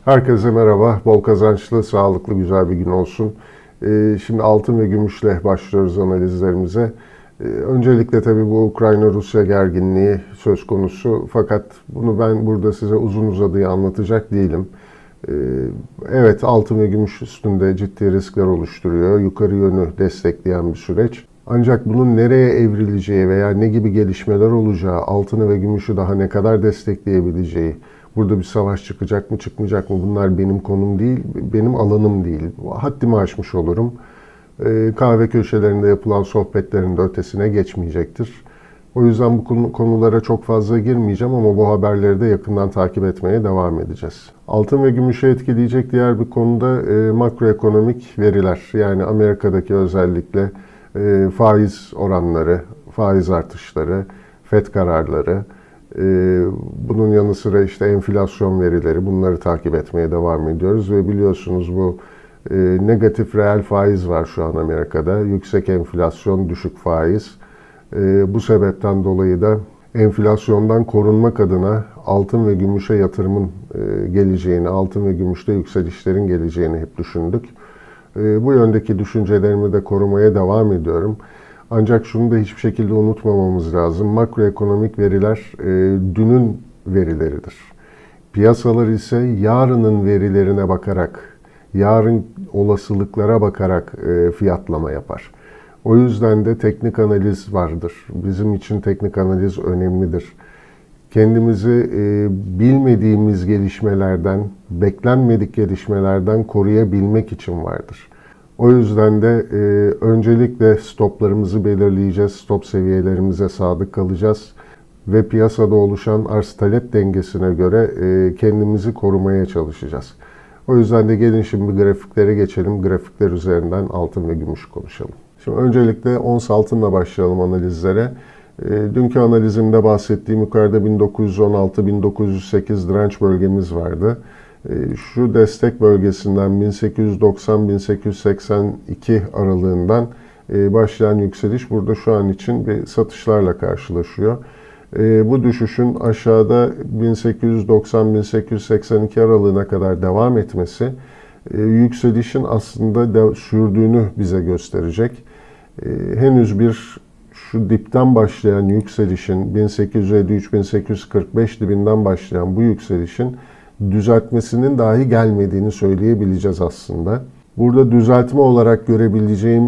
Herkese merhaba. Bol kazançlı, sağlıklı, güzel bir gün olsun. Şimdi altın ve gümüşle başlıyoruz analizlerimize. Öncelikle tabii bu Ukrayna-Rusya gerginliği söz konusu. Fakat bunu ben burada size uzun uzadıya anlatacak değilim. Ee, Evet, altın ve gümüş üstünde ciddi riskler oluşturuyor. Yukarı yönü destekleyen bir süreç. Ancak bunun nereye evrileceği veya ne gibi gelişmeler olacağı, altını ve gümüşü daha ne kadar destekleyebileceği, burada bir savaş çıkacak mı çıkmayacak mı bunlar benim konum değil, benim alanım değil. Haddimi aşmış olurum. Kahve köşelerinde yapılan sohbetlerin de ötesine geçmeyecektir. O yüzden bu konulara çok fazla girmeyeceğim ama bu haberleri de yakından takip etmeye devam edeceğiz. Altın ve gümüşü etkileyecek diğer bir konuda makroekonomik veriler. Yani Amerika'daki özellikle faiz oranları, faiz artışları, FED kararları, bunun yanı sıra işte enflasyon verileri, bunları takip etmeye devam ediyoruz ve biliyorsunuz bu negatif reel faiz var şu an Amerika'da. Yüksek enflasyon, düşük faiz. Bu sebepten dolayı da enflasyondan korunmak adına altın ve gümüşe yatırımın geleceğini, altın ve gümüşte yükselişlerin geleceğini hep düşündük. Bu yöndeki düşüncelerimi de korumaya devam ediyorum. Ancak şunu da hiçbir şekilde unutmamamız lazım. Makroekonomik veriler dünün verileridir. Piyasalar ise yarının verilerine bakarak, yarın olasılıklara bakarak fiyatlama yapar. O yüzden de teknik analiz vardır. Bizim için teknik analiz önemlidir. Kendimizi bilmediğimiz gelişmelerden, beklenmedik gelişmelerden koruyabilmek için vardır. O yüzden de öncelikle stoplarımızı belirleyeceğiz, stop seviyelerimize sadık kalacağız ve piyasada oluşan arz-talep dengesine göre kendimizi korumaya çalışacağız. O yüzden de gelin şimdi grafiklere geçelim. Grafikler üzerinden altın ve gümüş konuşalım. Şimdi öncelikle ons altınla başlayalım analizlere. Dünkü analizimde bahsettiğim yukarıda 1916-1908 direnç bölgemiz vardı. Şu destek bölgesinden 1890-1882 aralığından başlayan yükseliş burada şu an için bir satışlarla karşılaşıyor. Bu düşüşün aşağıda 1890-1882 aralığına kadar devam etmesi yükselişin aslında sürdüğünü bize gösterecek. Henüz şu dipten başlayan yükselişin 1853-1845 dibinden başlayan bu yükselişin düzeltmesinin dahi gelmediğini söyleyebileceğiz aslında. Burada düzeltme olarak görebileceğim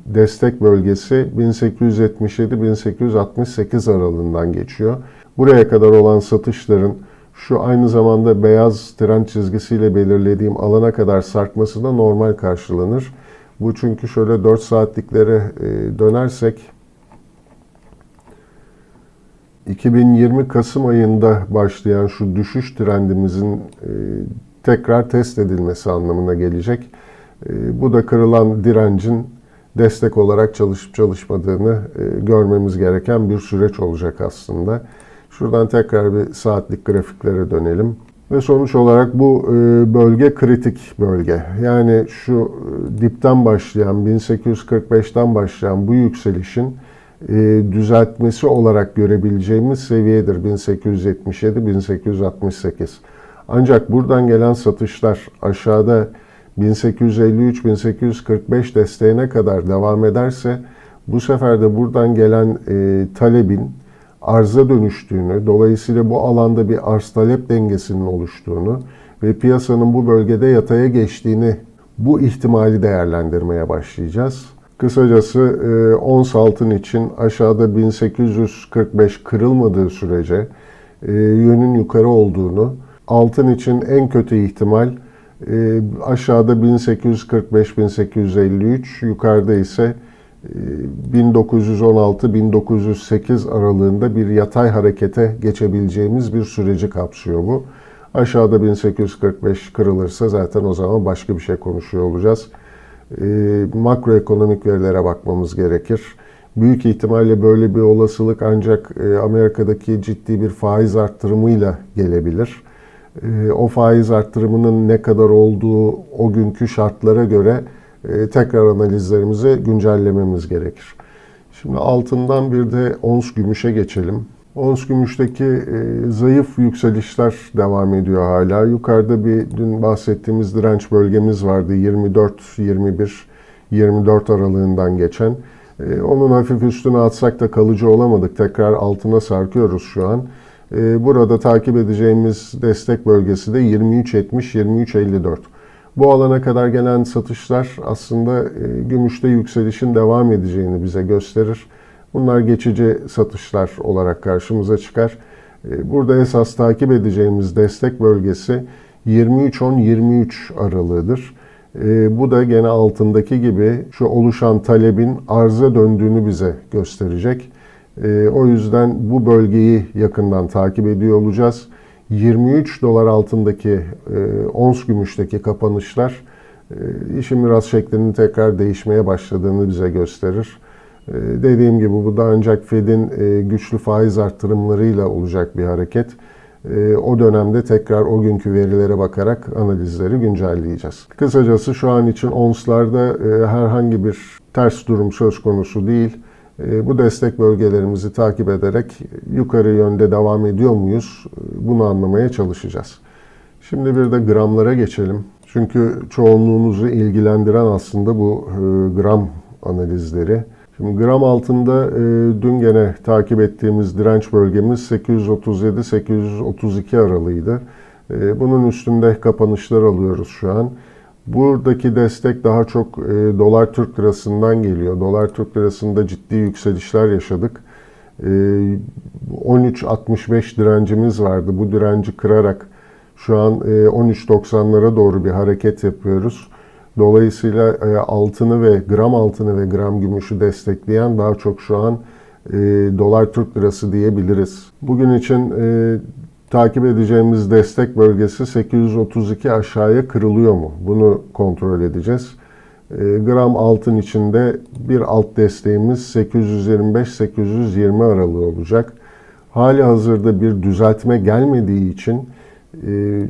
destek bölgesi 1877-1868 aralığından geçiyor. Buraya kadar olan satışların şu aynı zamanda beyaz trend çizgisiyle belirlediğim alana kadar sarkması da normal karşılanır. Bu çünkü şöyle 4 saatliklere dönersek 2020 Kasım ayında başlayan şu düşüş trendimizin tekrar test edilmesi anlamına gelecek. Bu da kırılan direncin destek olarak çalışıp çalışmadığını görmemiz gereken bir süreç olacak aslında. Şuradan tekrar bir saatlik grafiklere dönelim. Ve sonuç olarak bu bölge kritik bölge. Yani şu dipten başlayan, 1845'ten başlayan bu yükselişin düzeltmesi olarak görebileceğimiz seviyedir 1877-1868. Ancak buradan gelen satışlar aşağıda 1853-1845 desteğine kadar devam ederse bu sefer de buradan gelen talebin arza dönüştüğünü, dolayısıyla bu alanda bir arz-talep dengesinin oluştuğunu ve piyasanın bu bölgede yataya geçtiğini, bu ihtimali değerlendirmeye başlayacağız. Kısacası ons altın için aşağıda 1845 kırılmadığı sürece yönün yukarı olduğunu, altın için en kötü ihtimal aşağıda 1845-1853, yukarıda ise 1916-1908 aralığında bir yatay harekete geçebileceğimiz bir süreci kapsıyor bu. Aşağıda 1845 kırılırsa zaten o zaman başka bir şey konuşuyor olacağız. Makroekonomik verilere bakmamız gerekir. Büyük ihtimalle böyle bir olasılık ancak Amerika'daki ciddi bir faiz arttırımıyla gelebilir. O faiz arttırımının ne kadar olduğu o günkü şartlara göre tekrar analizlerimizi güncellememiz gerekir. Şimdi altından bir de ons gümüşe geçelim. Ons gümüşteki zayıf yükselişler devam ediyor hala. Yukarıda dün bahsettiğimiz direnç bölgemiz vardı. 24 aralığından geçen. Onun hafif üstüne atsak da kalıcı olamadık. Tekrar altına sarkıyoruz şu an. Burada takip edeceğimiz destek bölgesi de 23.70-23.54. Bu alana kadar gelen satışlar aslında gümüşte yükselişin devam edeceğini bize gösterir. Bunlar geçici satışlar olarak karşımıza çıkar. Burada esas takip edeceğimiz destek bölgesi 23.10-23 aralığıdır. Bu da gene altındaki gibi şu oluşan talebin arza döndüğünü bize gösterecek. O yüzden bu bölgeyi yakından takip ediyor olacağız. 23 dolar altındaki ons gümüşteki kapanışlar işin biraz şeklinin tekrar değişmeye başladığını bize gösterir. Dediğim gibi bu da ancak Fed'in güçlü faiz arttırımlarıyla olacak bir hareket. O dönemde tekrar o günkü verilere bakarak analizleri güncelleyeceğiz. Kısacası şu an için onslarda herhangi bir ters durum söz konusu değil. Bu destek bölgelerimizi takip ederek yukarı yönde devam ediyor muyuz? Bunu anlamaya çalışacağız. Şimdi bir de gramlara geçelim. Çünkü çoğunluğunuzu ilgilendiren aslında bu gram analizleri. Şimdi gram altında dün gene takip ettiğimiz direnç bölgemiz 837-832 aralığıydı. Bunun üstünde kapanışlar alıyoruz şu an. Buradaki destek daha çok dolar Türk lirasından geliyor. Dolar Türk lirasında ciddi yükselişler yaşadık. 13.65 direncimiz vardı. Bu direnci kırarak şu an 13.90'lara doğru bir hareket yapıyoruz. Dolayısıyla altını ve gram gümüşü destekleyen daha çok şu an dolar Türk lirası diyebiliriz. Bugün için takip edeceğimiz destek bölgesi 832 aşağıya kırılıyor mu? Bunu kontrol edeceğiz. Gram altın içinde bir alt desteğimiz 825-820 aralığı olacak. Hali hazırda bir düzeltme gelmediği için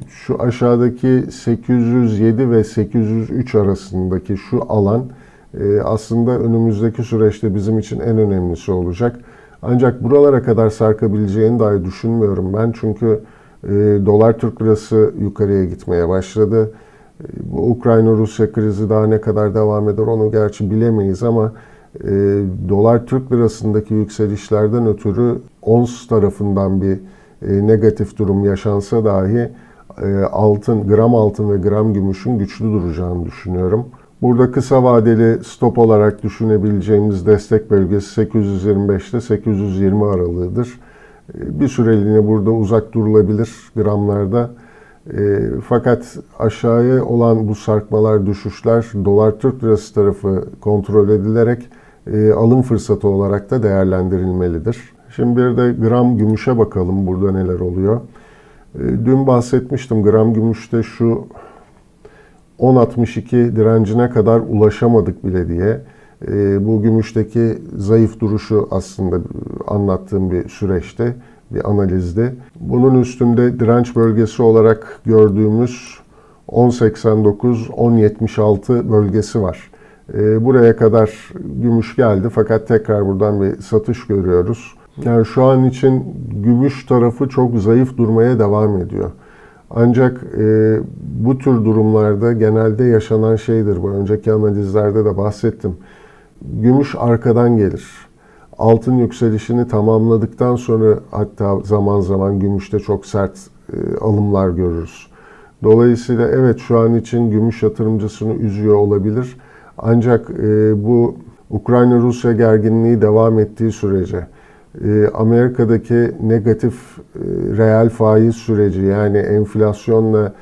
şu aşağıdaki 807 ve 803 arasındaki şu alan aslında önümüzdeki süreçte bizim için en önemlisi olacak. Ancak buralara kadar sarkabileceğini dahi düşünmüyorum ben. Çünkü dolar Türk lirası yukarıya gitmeye başladı. Bu Ukrayna-Rusya krizi daha ne kadar devam eder onu gerçi bilemeyiz ama dolar Türk lirasındaki yükselişlerden ötürü ons tarafından bir negatif durum yaşansa dahi gram altın ve gram gümüşün güçlü duracağını düşünüyorum. Burada kısa vadeli stop olarak düşünebileceğimiz destek bölgesi 825 ile 820 aralığıdır. Bir süreliğine burada uzak durulabilir gramlarda. Fakat aşağıya olan bu sarkmalar, düşüşler dolar Türk lirası tarafı kontrol edilerek alım fırsatı olarak da değerlendirilmelidir. Şimdi bir de gram gümüşe bakalım burada neler oluyor. Dün bahsetmiştim gram gümüşte şu 10.62 direncine kadar ulaşamadık bile diye. Bu gümüşteki zayıf duruşu aslında anlattığım bir süreçti, bir analizdi. Bunun üstünde direnç bölgesi olarak gördüğümüz 10.89-10.76 bölgesi var. Buraya kadar gümüş geldi fakat tekrar buradan bir satış görüyoruz. Yani şu an için gümüş tarafı çok zayıf durmaya devam ediyor. Ancak bu tür durumlarda genelde yaşanan şeydir. Bu önceki analizlerde de bahsettim. Gümüş arkadan gelir. Altın yükselişini tamamladıktan sonra hatta zaman zaman gümüşte çok sert alımlar görürüz. Dolayısıyla evet şu an için gümüş yatırımcısını üzüyor olabilir. Ancak bu Ukrayna-Rusya gerginliği devam ettiği sürece Amerika'daki negatif reel faiz süreci yani enflasyonla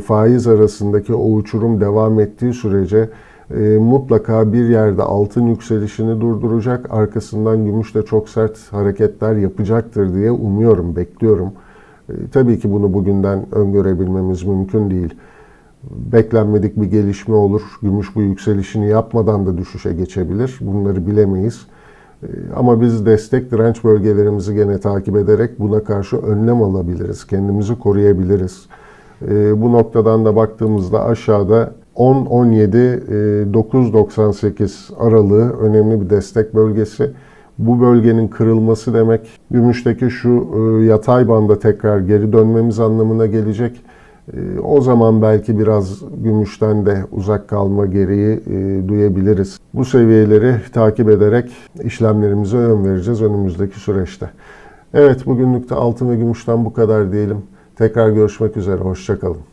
faiz arasındaki o uçurum devam ettiği sürece mutlaka bir yerde altın yükselişini durduracak, arkasından gümüş de çok sert hareketler yapacaktır diye umuyorum, bekliyorum. Tabii ki bunu bugünden öngörebilmemiz mümkün değil. Beklenmedik bir gelişme olur. Gümüş bu yükselişini yapmadan da düşüşe geçebilir. Bunları bilemeyiz. Ama biz destek direnç bölgelerimizi gene takip ederek buna karşı önlem alabiliriz. Kendimizi koruyabiliriz. Bu noktadan da baktığımızda aşağıda 10-17-9.98 aralığı önemli bir destek bölgesi. Bu bölgenin kırılması demek gümüşteki şu yatay banda tekrar geri dönmemiz anlamına gelecek. O zaman belki biraz gümüşten de uzak kalma gereği duyabiliriz. Bu seviyeleri takip ederek işlemlerimize yön vereceğiz önümüzdeki süreçte. Evet, bugünlük de altın ve gümüşten bu kadar diyelim. Tekrar görüşmek üzere, hoşça kalın.